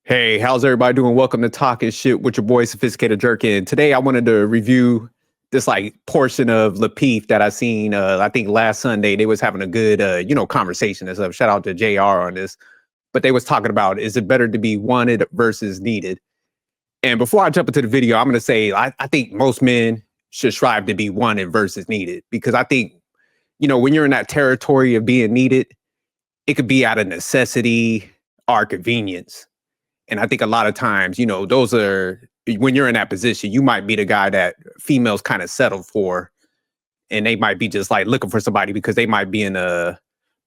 Hey, how's everybody doing? Welcome to Talking Shit with your boy Sophisticated Jerkin. Today I wanted to review this portion of Lapeef that I seen. I think last Sunday they was having a good conversation and stuff. Shout out to JR on this. But they was talking about, is it better to be wanted versus needed? And before I jump into the video, I'm gonna say I think most men should strive to be wanted versus needed, because I think, when you're in that territory of being needed, it could be out of necessity or convenience. And I think a lot of times, those are, when you're in that position, you might be the guy that females kind of settle for. And they might be just looking for somebody because they might be in a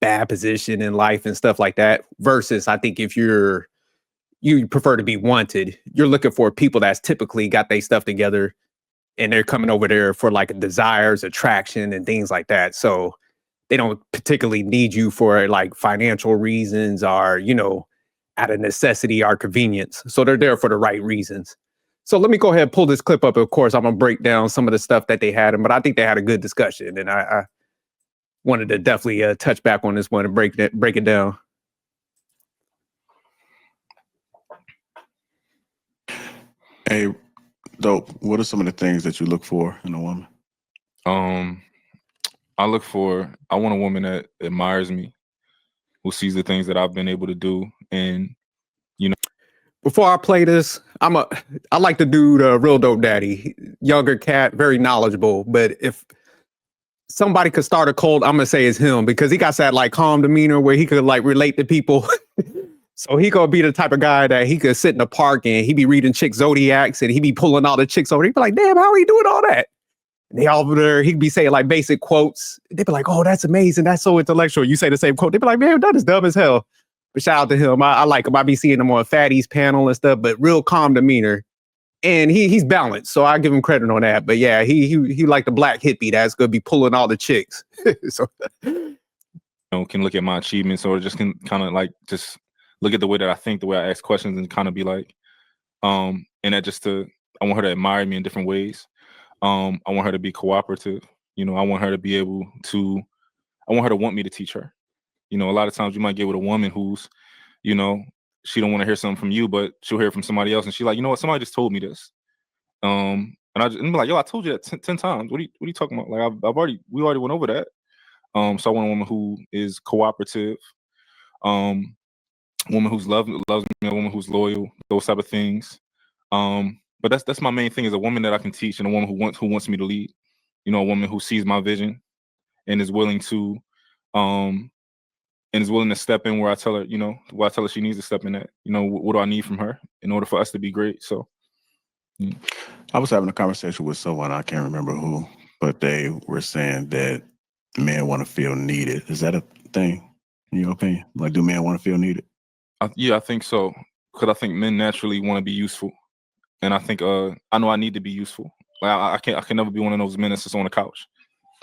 bad position in life and stuff like that. Versus, I think if you prefer to be wanted, you're looking for people that's typically got their stuff together and they're coming over there for desires, attraction, and things like that. So they don't particularly need you for financial reasons or, out of necessity or convenience. So they're there for the right reasons. So let me go ahead and pull this clip up. Of course, I'm going to break down some of the stuff that they had, but I think they had a good discussion. And I wanted to definitely touch back on this one and break it down. Hey, Dope, what are some of the things that you look for in a woman? I want a woman that admires me, who sees the things that I've been able to do. And, before I play this, I like the dude, Real Dope Daddy, younger cat, very knowledgeable. But if somebody could start a cult, I'm gonna say it's him, because he got that calm demeanor where he could relate to people. So he gonna be the type of guy that he could sit in the park and he be reading chick zodiacs and he be pulling all the chicks over. He be like, damn, how are you doing all that? And they all over there, he'd be saying basic quotes. They'd be like, oh, that's amazing. That's so intellectual. You say the same quote. They'd be like, man, that is dumb as hell. But shout out to him. I like him. I be seeing him on Fatty's panel and stuff, but real calm demeanor. And he's balanced. So I give him credit on that. But yeah, he like the black hippie that's gonna be pulling all the chicks. So can look at my achievements, or just can kind of just look at the way that I think, the way I ask questions, and kind of be and that I want her to admire me in different ways. I want her to be cooperative. I want her to be able to, I want her to want me to teach her. A lot of times you might get with a woman who's, she don't want to hear something from you, but she'll hear it from somebody else. And she's like, you know what? Somebody just told me this. And I'm like, yo, I told you that 10 times. What are you talking about? We already went over that. So I want a woman who is cooperative, woman who's loves me, a woman who's loyal, those type of things. But that's my main thing, is a woman that I can teach, and a woman who wants me to lead. A woman who sees my vision and is willing to step in where I tell her, she needs to step in at. What do I need from her in order for us to be great? So I was having a conversation with someone, I can't remember who, but they were saying that men want to feel needed. Is that a thing in your opinion? Do men want to feel needed? Yeah, I think so. Because I think men naturally want to be useful. And I think I know I need to be useful. I can never be one of those men that's just on the couch,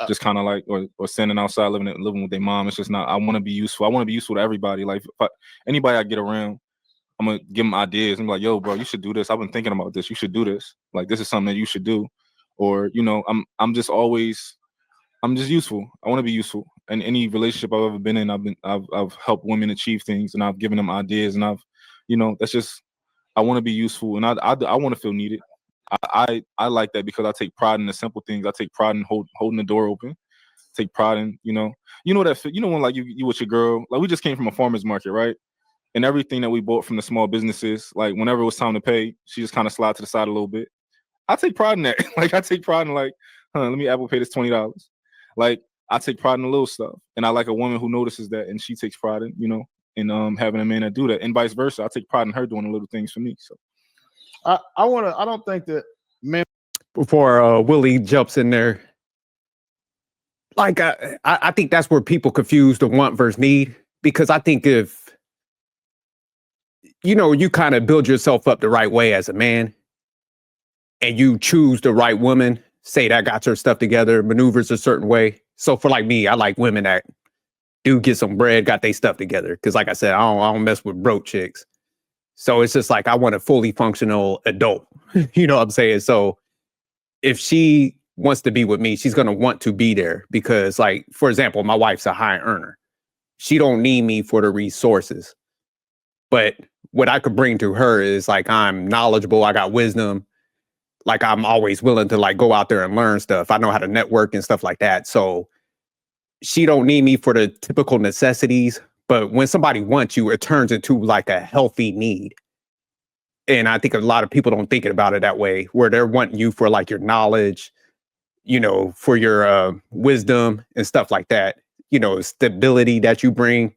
just kind of or standing outside living with their mom. It's just not. I want to be useful. I want to be useful to everybody. Anybody I get around, I'm gonna give them ideas. I'm like, yo, bro, you should do this. I've been thinking about this. You should do this. This is something that you should do. Or I'm just useful. I want to be useful. And any relationship I've ever been in, I've helped women achieve things, and I've given them ideas, and I've, that's just. I want to be useful, and I want to feel needed. I like that, because I take pride in the simple things. I take pride in holding the door open. Take pride in when you with your girl, we just came from a farmer's market, right? And everything that we bought from the small businesses, whenever it was time to pay, she just kind of slide to the side a little bit. I take pride in that. I take pride in let me Apple Pay this $20. I take pride in the little stuff, and I like a woman who notices that, and she takes pride in and having a man that do that, and vice versa. I take pride in her doing the little things for me. So I don't think that men, before Willie jumps in there, I think that's where people confuse the want versus need, because I think if you kind of build yourself up the right way as a man and you choose the right woman, say that got her stuff together, maneuvers a certain way. So for me, I like women that do get some bread, got their stuff together. Because like I said, I don't mess with broke chicks. So it's just I want a fully functional adult. You know what I'm saying? So if she wants to be with me, she's going to want to be there because, like, for example, my wife's a high earner. She don't need me for the resources. But what I could bring to her is like, I'm knowledgeable. I got wisdom. Like, I'm always willing to like go out there and learn stuff. I know how to network and stuff like that. So she don't need me for the typical necessities. But when somebody wants you, it turns into like a healthy need. And I think a lot of people don't think about it that way, where they're wanting you for like your knowledge, you know, for your wisdom and stuff like that, you know, stability that you bring.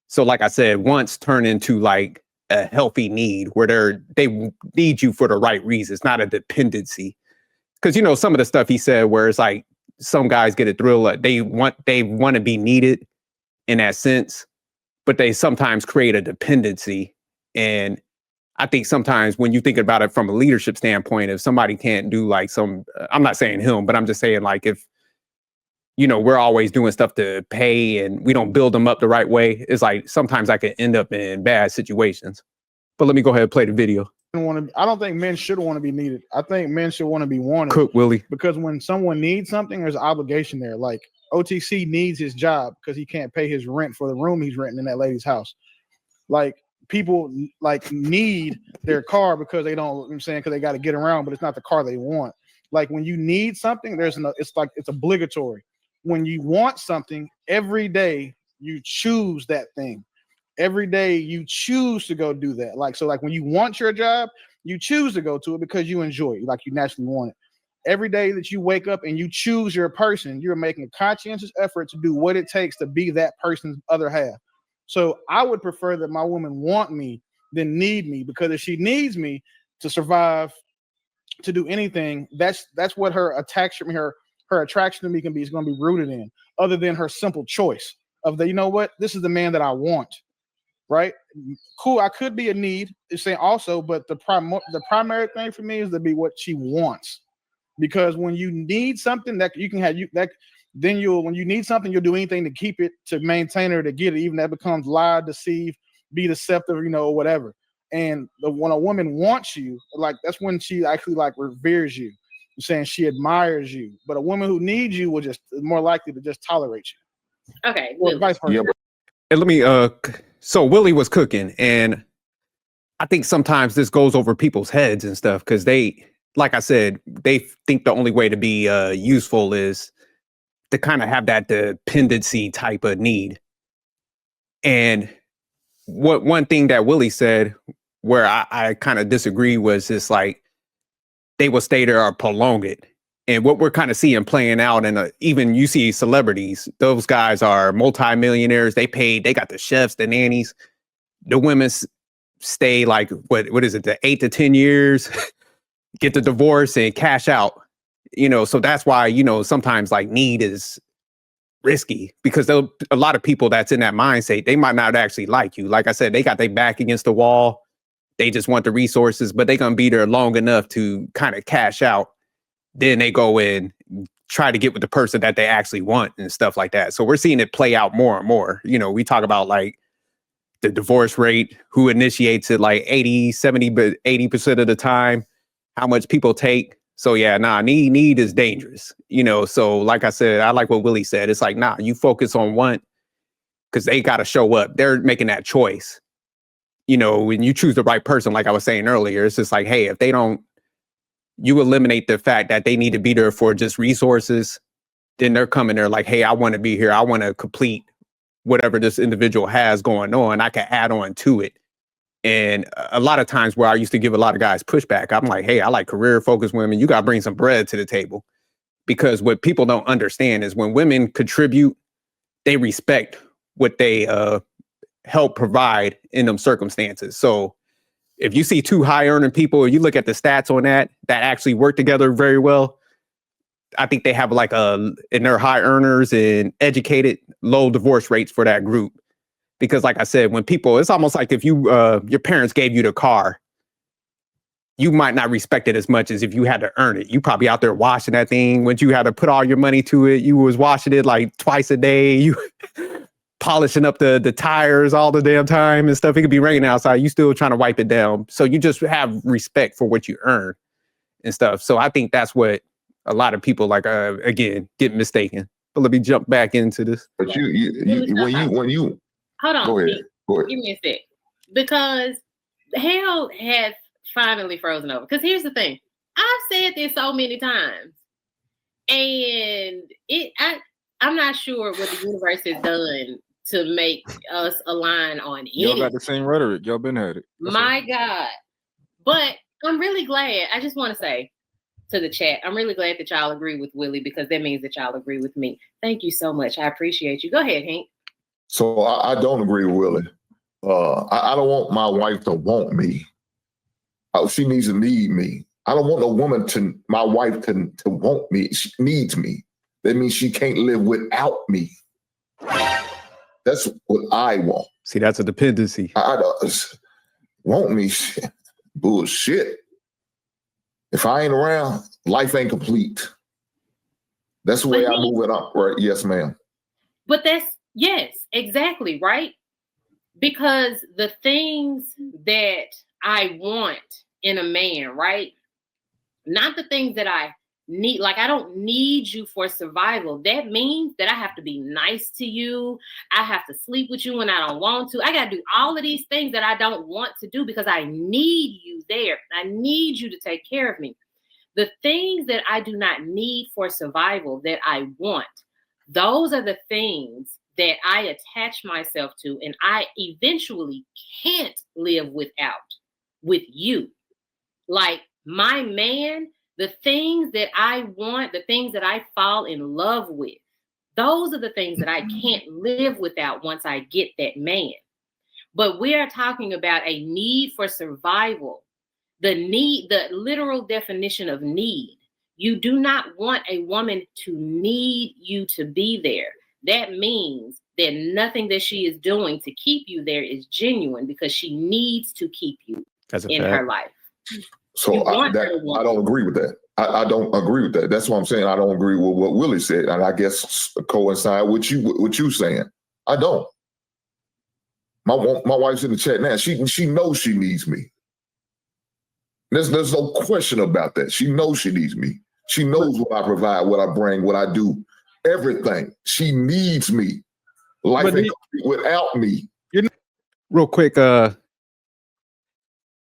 So like I said, wants turn into like a healthy need where they need you for the right reasons, not a dependency. Because, you know, some of the stuff he said where it's like some guys get a thrill, they want to be needed in that sense, but they sometimes create a dependency. And I think sometimes when you think about it from a leadership standpoint, if somebody can't do like I'm not saying him, but I'm just saying like if, you know, we're always doing stuff to pay and we don't build them up the right way, it's like sometimes I could end up in bad situations. But let me go ahead and play the video. I don't think men should want to be needed. I think men should want to be wanted. Cook Willie. Because when someone needs something, there's an obligation there. Like OTC needs his job because he can't pay his rent for the room he's renting in that lady's house. Like people like need their car because they don't, you know what I'm saying, because they got to get around, but it's not the car they want. Like when you need something, it's obligatory. When you want something, every day you choose that thing. Every day you choose to go do that. Like, so like when you want your job, you choose to go to it because you enjoy it, like you naturally want it. Every day that you wake up and you choose your person, you're making a conscientious effort to do what it takes to be that person's other half. So I would prefer that my woman want me than need me, because if she needs me to survive, to do anything, that's what her attraction to me can be. Is going to be rooted in, other than her simple choice of you know what, this is the man that I want, right? Cool, I could be a need, it's saying also, but the primary thing for me is to be what she wants, because when you need something that you can have, when you need something, you'll do anything to keep it, to maintain her, to get it, even that becomes lie, deceive, be deceptive, you know, or whatever. And when a woman wants you, like that's when she actually like reveres you, saying she admires you. But a woman who needs you will just more likely to just tolerate you. Okay. Or vice versa. Yeah, And let me so Willie was cooking, and I think sometimes this goes over people's heads and stuff, because they, like I said, they think the only way to be useful is to kind of have that dependency type of need. And one thing that Willie said where I kind of disagree was just like they will stay there or prolong it. And what we're kind of seeing playing out, and even you see celebrities, those guys are multimillionaires. They got the chefs, the nannies. The women stay like, what is it, the 8 to 10 years, get the divorce and cash out. You know, so that's why, you know, sometimes like need is risky, because a lot of people that's in that mindset, they might not actually like you. Like I said, they got their back against the wall. They just want the resources, but they're going to be there long enough to kind of cash out. Then they go and try to get with the person that they actually want and stuff like that. So we're seeing it play out more and more. You know, we talk about like the divorce rate, who initiates it like 80% of the time, how much people take. So yeah, need is dangerous. You know, so like I said, I like what Willie said. It's like, you focus on want, because they got to show up. They're making that choice. You know, when you choose the right person, like I was saying earlier, it's just like, hey, if they don't, you eliminate the fact that they need to be there for just resources, then they're coming there like, hey, I want to be here. I want to complete whatever this individual has going on. I can add on to it. And a lot of times where I used to give a lot of guys pushback, I'm like, hey, I like career focused women. You got to bring some bread to the table. Because what people don't understand is when women contribute, they respect what they help provide in them circumstances. So if you see two high earning people, you look at the stats on that actually work together very well, I think they have like and they're high earners and educated, low divorce rates for that group. Because like I said, when people, it's almost like if you, your parents gave you the car, you might not respect it as much as if you had to earn it. You probably out there washing that thing. When you had to put all your money to it, you was washing it like twice a day. You polishing up the tires all the damn time and stuff. It could be raining outside. You still trying to wipe it down. So you just have respect for what you earn and stuff. So I think that's what a lot of people like again get mistaken. But let me jump back into this. But when you Hold on. go ahead. Give me a sec. Because hell has finally frozen over. Because here's the thing. I've said this so many times. And I'm not sure what the universe has done to make us align on Y'all got anything. the same rhetoric. Y'all been had it. That's My God. But I'm really glad. I just want to say to the chat, I'm really glad that y'all agree with Willie, because that means that y'all agree with me. Thank you so much. I appreciate you. Go ahead, Hank. So I don't agree with Willie. I don't want my wife to want me. She needs to need me. I don't want my wife to want me. She needs me. That means she can't live without me. That's what I want. See, that's a dependency. I don't want me. Bullshit. If I ain't around, life ain't complete. That's the way I move it up, right? Yes, ma'am. But yes, exactly, right? Because the things that I want in a man, right? Not the things that I need. Like, I don't need you for survival. That means that I have to be nice to you. I have to sleep with you when I don't want to. I got to do all of these things that I don't want to do because I need you there. I need you to take care of me. The things that I do not need for survival that I want, those are the things that I attach myself to, and I eventually can't live without with you. Like, my man, the things that I want, the things that I fall in love with, those are the things that I can't live without once I get that man. But we are talking about a need for survival. The literal definition of need. You do not want a woman to need you to be there. That means that nothing that she is doing to keep you there is genuine, because she needs to keep you in her life. So I don't agree with that. I don't agree with that. That's what I'm saying. I don't agree with what Willie said, and I guess coincide with you saying. I don't. My wife's in the chat now. She knows she needs me. There's no question about that. She knows she needs me. She knows what I provide, what I bring, what I do, everything. She needs me. Life ain't complete without me. Real quick,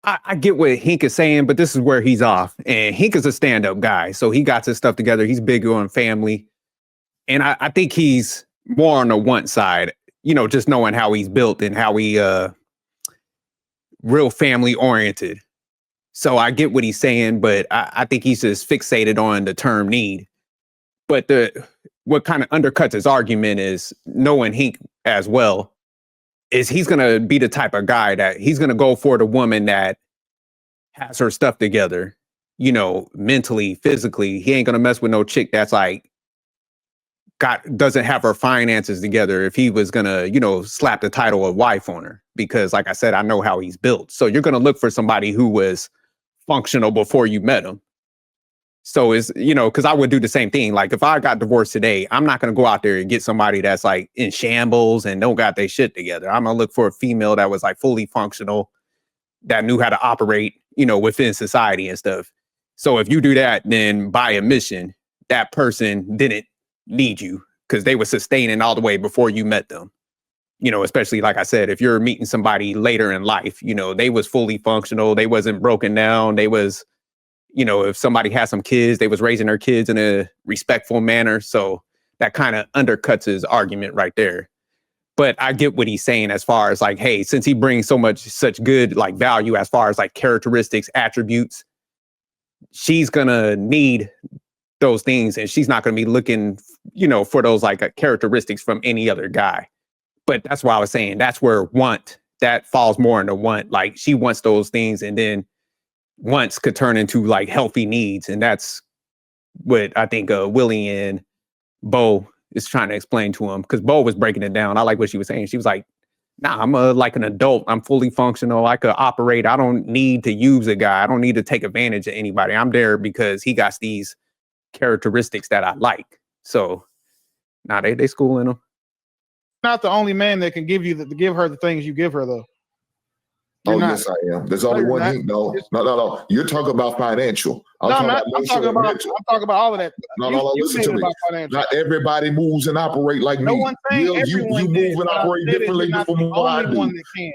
I get what Hink is saying, but this is where he's off. And Hink is a stand-up guy, so he got his stuff together. He's big on family. And I think he's more on the want side, just knowing how he's built and how he real family oriented. So I get what he's saying, but I think he's just fixated on the term need. But what kind of undercuts his argument is, knowing Hink as well, is he's going to be the type of guy that he's going to go for the woman that has her stuff together, mentally, physically. He ain't going to mess with no chick that's like, doesn't have her finances together if he was going to, slap the title of wife on her. Because like I said, I know how he's built. So you're going to look for somebody who was functional before you met him. So it's, because I would do the same thing. Like, if I got divorced today, I'm not going to go out there and get somebody that's like in shambles and don't got their shit together. I'm going to look for a female that was like fully functional, that knew how to operate, within society and stuff. So if you do that, then by admission, that person didn't need you because they were sustaining all the way before you met them. Especially like I said, if you're meeting somebody later in life, they was fully functional. They wasn't broken down. They was, if somebody had some kids, they was raising their kids in a respectful manner. So that kind of undercuts his argument right there. But I get what he's saying as far as like, hey, since he brings such good like value as far as like characteristics, attributes, she's going to need those things. And she's not going to be looking, for those like characteristics from any other guy. But that's why I was saying that's where want, that falls more into want. Like, she wants those things, and then wants could turn into like healthy needs. And that's what I think Willie and Bo is trying to explain to him, because Bo was breaking it down. I like what she was saying. She was like, nah, I'm like an adult. I'm fully functional. I could operate. I don't need to use a guy. I don't need to take advantage of anybody. I'm there because he got these characteristics that I like. So nah, they schooling him. Not the only man that can give her the things you give her, though. You're Oh, not. yes, I am. There's No, only you're one not. Hink. No. You're talking about financial. I'm No, talking I'm about not. I'm talking emotional and about. mental. I'm talking about all of that. No, You listen made to it me. about financial. Not everybody moves and operate like No me. one's saying Will, everyone you did. move and What I operate said is differently you're not from the what I only one do. that can.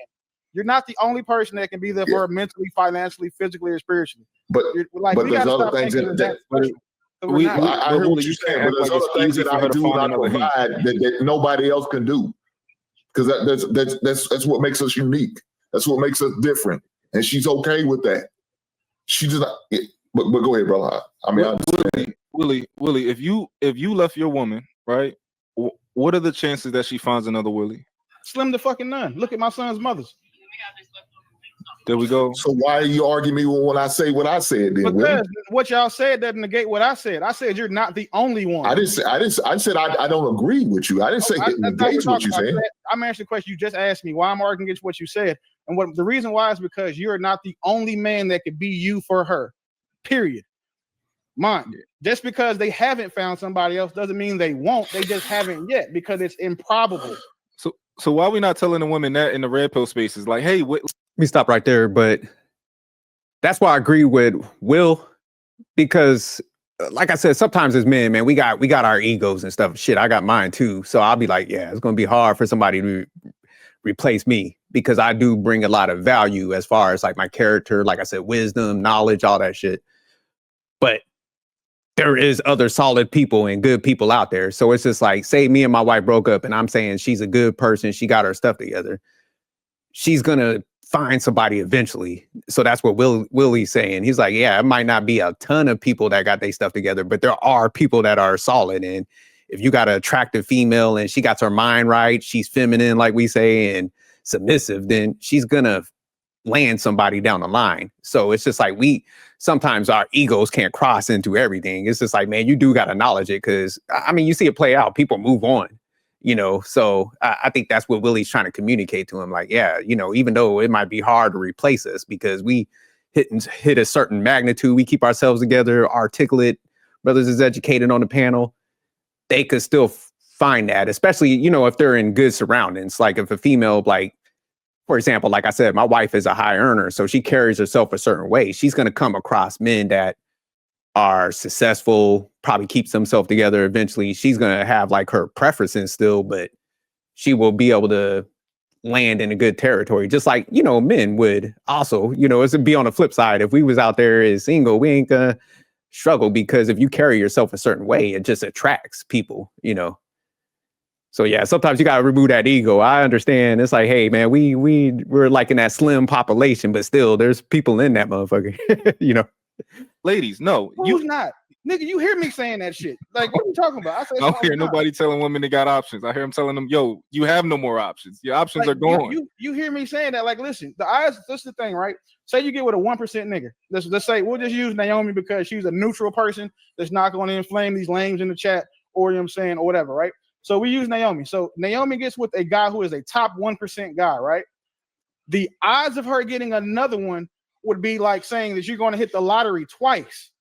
You're not the only person that can be there for her mentally, financially, physically, or spiritually. But Like but we there's gotta other stop things thinking that, that But special. So we're we, not. we I but hear what Willie, you're you saying, can't but act there's like other it's things easy that for I her to do and find I another Hank. provide that nobody else can do. Because that's what makes us unique. That's what makes us different. And she's okay with that. She just but go ahead, bro. I mean, I understand. Willie, if you left your woman, right? What are the chances that she finds another Willie? Slim to fucking none. Look at my son's mothers. There we go. So why are you arguing me when I say what I said then, Willie? Because what y'all said doesn't negate what I said. I said you're not the only one. I said I don't agree with you. I didn't say it That's not negates what you're saying. I'm answering the question you just asked me. Why I'm arguing against what you said, and what the reason why is because you're not the only man that could be you for her. Period. Mind. Just because they haven't found somebody else doesn't mean they won't. They just haven't yet because it's improbable. So why are we not telling the women that in the red pill spaces? Like, hey, Let me stop right there. But that's why I agree with Will, because like I said, sometimes as men, man, we got our egos and stuff. Shit, I got mine too. So I'll be like, yeah, it's gonna be hard for somebody to replace me because I do bring a lot of value as far as like my character, like I said, wisdom, knowledge, all that shit. But there is other solid people and good people out there. So it's just like, say me and my wife broke up and I'm saying she's a good person. She got her stuff together. She's going to find somebody eventually. So that's what Willie's saying. He's like, yeah, it might not be a ton of people that got their stuff together, but there are people that are solid. And if you got an attractive female and she got her mind right, she's feminine, like we say, and submissive, then she's going to land somebody down the line. So it's just like sometimes our egos can't cross into everything. It's just like, man, you do got to acknowledge it because, I mean, you see it play out. People move on, So I think that's what Willie's trying to communicate to him. Like, yeah, even though it might be hard to replace us because we hit a certain magnitude, we keep ourselves together, articulate, brothers is educated on the panel, they could still find that, especially, if they're in good surroundings. Like if a female, like, for example, like I said, my wife is a high earner, so she carries herself a certain way. She's going to come across men that are successful, probably keeps themselves together eventually. She's going to have like her preferences still, but she will be able to land in a good territory, just like, men would also, it's be on the flip side. If we was out there as single, we ain't going to struggle because if you carry yourself a certain way, it just attracts people, So yeah, sometimes you gotta remove that ego. I understand. It's like, hey man, we're like in that slim population, but still there's people in that motherfucker. ladies, no, Who's not? Nigga, you hear me saying that shit. Like, what are you talking about? I say I don't hear nobody telling women they got options. I hear them telling them, yo, you have no more options. Your options are gone. You hear me saying that? Like, listen, this is the thing, right? Say you get with a 1% nigga. Let's say we'll just use Naomi because she's a neutral person that's not going to inflame these lames in the chat or or whatever, right? So we use Naomi. So Naomi gets with a guy who is a top 1% guy, right? The odds of her getting another one would be like saying that you're going to hit the lottery twice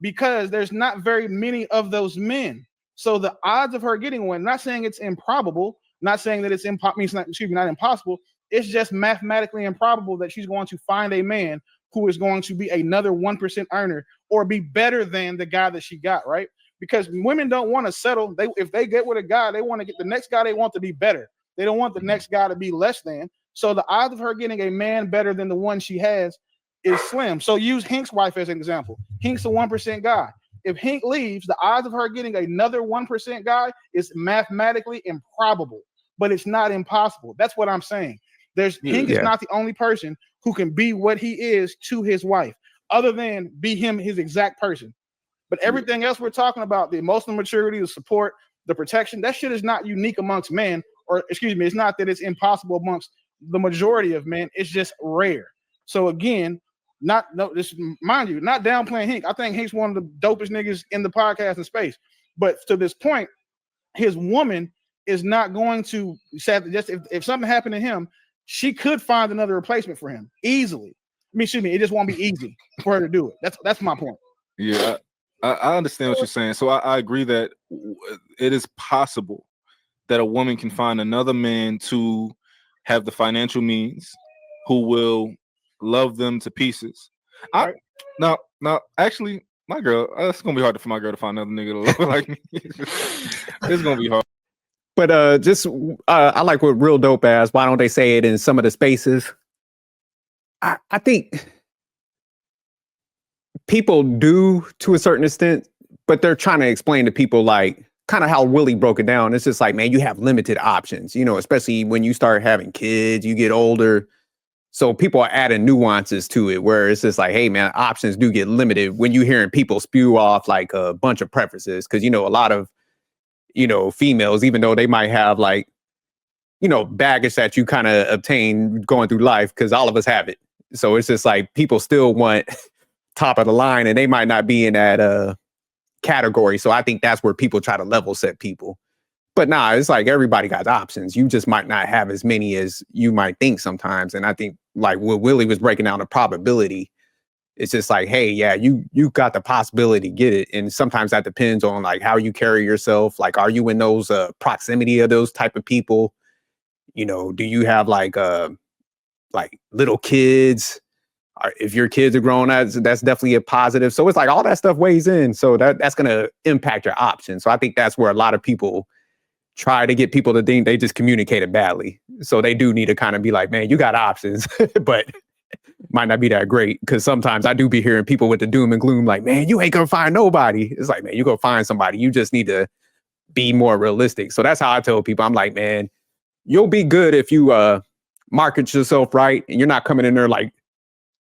because there's not very many of those men. So the odds of her getting one, not saying it's improbable, not saying that it's not impossible. It's just mathematically improbable that she's going to find a man who is going to be another 1% earner or be better than the guy that she got, right? Because women don't want to settle. If they get with a guy, they want to get the next guy they want to be better. They don't want the next guy to be less than. So the odds of her getting a man better than the one she has is slim. So use Hink's wife as an example. Hink's a 1% guy. If Hink leaves, the odds of her getting another 1% guy is mathematically improbable, but it's not impossible. That's what I'm saying. Hink is not the only person who can be what he is to his wife, other than be him, his exact person. But everything else we're talking about, the emotional maturity, the support, the protection, that shit is not unique amongst men, or excuse me, it's not that it's impossible amongst the majority of men. It's just rare. So again, mind you, not downplaying Hink. I think Hink's one of the dopest niggas in the podcasting space. But to this point, his woman is not going to just if something happened to him, she could find another replacement for him easily. It just won't be easy for her to do it. That's my point. Yeah. I understand what you're saying. So I agree that it is possible that a woman can find another man to have the financial means who will love them to pieces. Right. Now, actually, my girl, it's gonna be hard for my girl to find another nigga to love her like me. It's gonna be hard. But I like what Real Dope asked. Why don't they say it in some of the spaces? I think people do to a certain extent, but they're trying to explain to people like kind of how Willie broke it down. It's just like, man, you have limited options, you know, especially when you start having kids, you get older. So people are adding nuances to it where it's just like, hey, man, options do get limited when you're hearing people spew off like a bunch of preferences. Cause, you know, a lot of, you know, females, even though they might have like, you know, baggage that you kind of obtain going through life, because all of us have it. So it's just like people still want top of the line and they might not be in that category. So I think that's where people try to level set people. But nah, it's like everybody got options. You just might not have as many as you might think sometimes. And I think like what Willie was breaking down the probability, it's just like, hey, yeah, you got the possibility to get it. And sometimes that depends on like how you carry yourself. Like, are you in those proximity of those type of people? You know, do you have like little kids? If your kids are grown, that's definitely a positive. So it's like all that stuff weighs in. So that's going to impact your options. So I think that's where a lot of people try to get people to think they just communicated badly. So they do need to kind of be like, man, you got options, but might not be that great. Because sometimes I do be hearing people with the doom and gloom like, man, you ain't going to find nobody. It's like, man, you go find somebody. You just need to be more realistic. So that's how I tell people, I'm like, man, you'll be good if you market yourself right. And you're not coming in there like,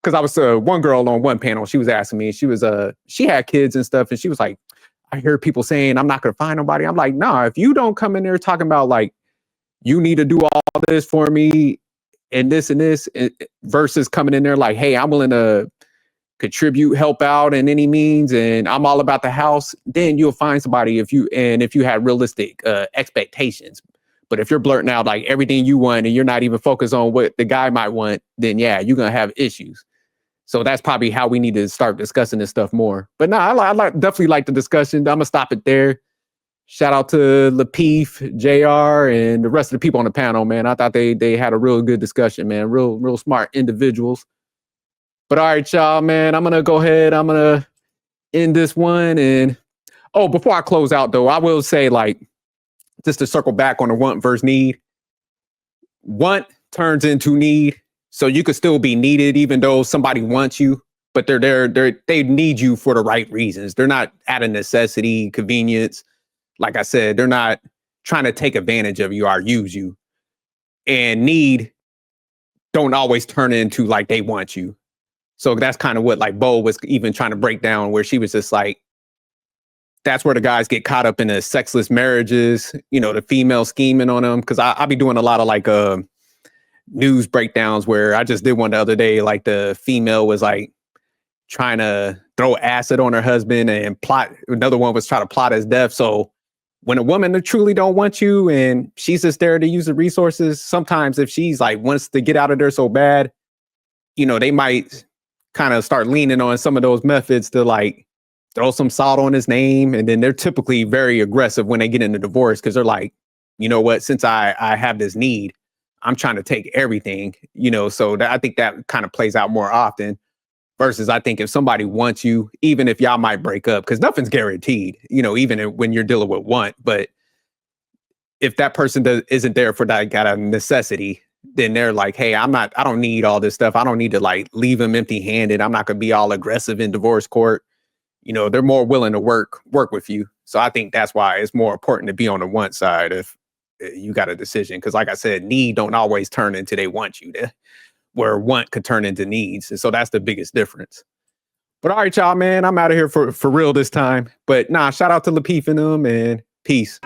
because I was one girl on one panel, she was asking me, she had kids and stuff. And she was like, I hear people saying, I'm not going to find nobody. I'm like, nah, if you don't come in there talking about like, you need to do all this for me and this versus coming in there like, hey, I'm willing to contribute, help out in any means. And I'm all about the house. Then you'll find somebody if you had realistic expectations. But if you're blurting out like everything you want and you're not even focused on what the guy might want, then yeah, you're going to have issues. So that's probably how we need to start discussing this stuff more. But no, I definitely like the discussion. I'm going to stop it there. Shout out to Lapeef, JR, and the rest of the people on the panel, man. I thought they had a real good discussion, man. Real smart individuals. But all right, y'all, man, I'm going to go ahead. I'm going to end this one. And, before I close out, though, I will say, like, just to circle back on the want versus need. Want turns into need. So you could still be needed even though somebody wants you, but they need you for the right reasons. They're not out of necessity, convenience. Like I said, they're not trying to take advantage of you or use you. And need don't always turn into like they want you. So that's kind of what like Bo was even trying to break down, where she was just like, that's where the guys get caught up in the sexless marriages, you know, the female scheming on them. Cause I'll be doing a lot of like news breakdowns where I just did one the other day. Like the female was like trying to throw acid on her husband and plot. Another one was trying to plot his death. So when a woman truly don't want you and she's just there to use the resources, sometimes if she's like wants to get out of there so bad, you know, they might kind of start leaning on some of those methods to like throw some salt on his name. And then they're typically very aggressive when they get into divorce because they're like, you know what, since I have this need, I'm trying to take everything, you know, so I think that kind of plays out more often versus I think if somebody wants you, even if y'all might break up, because nothing's guaranteed, you know, even when you're dealing with want. But if that person isn't there for that kind of necessity, then they're like, hey, I don't need all this stuff. I don't need to like leave them empty handed. I'm not going to be all aggressive in divorce court. You know, they're more willing to work with you. So I think that's why it's more important to be on the want side if you got a decision. Because like I said, need don't always turn into they want you to, where want could turn into needs. And so that's the biggest difference. But all right, y'all, man, I'm out of here for real this time. But nah, shout out to Lapeef and them and peace.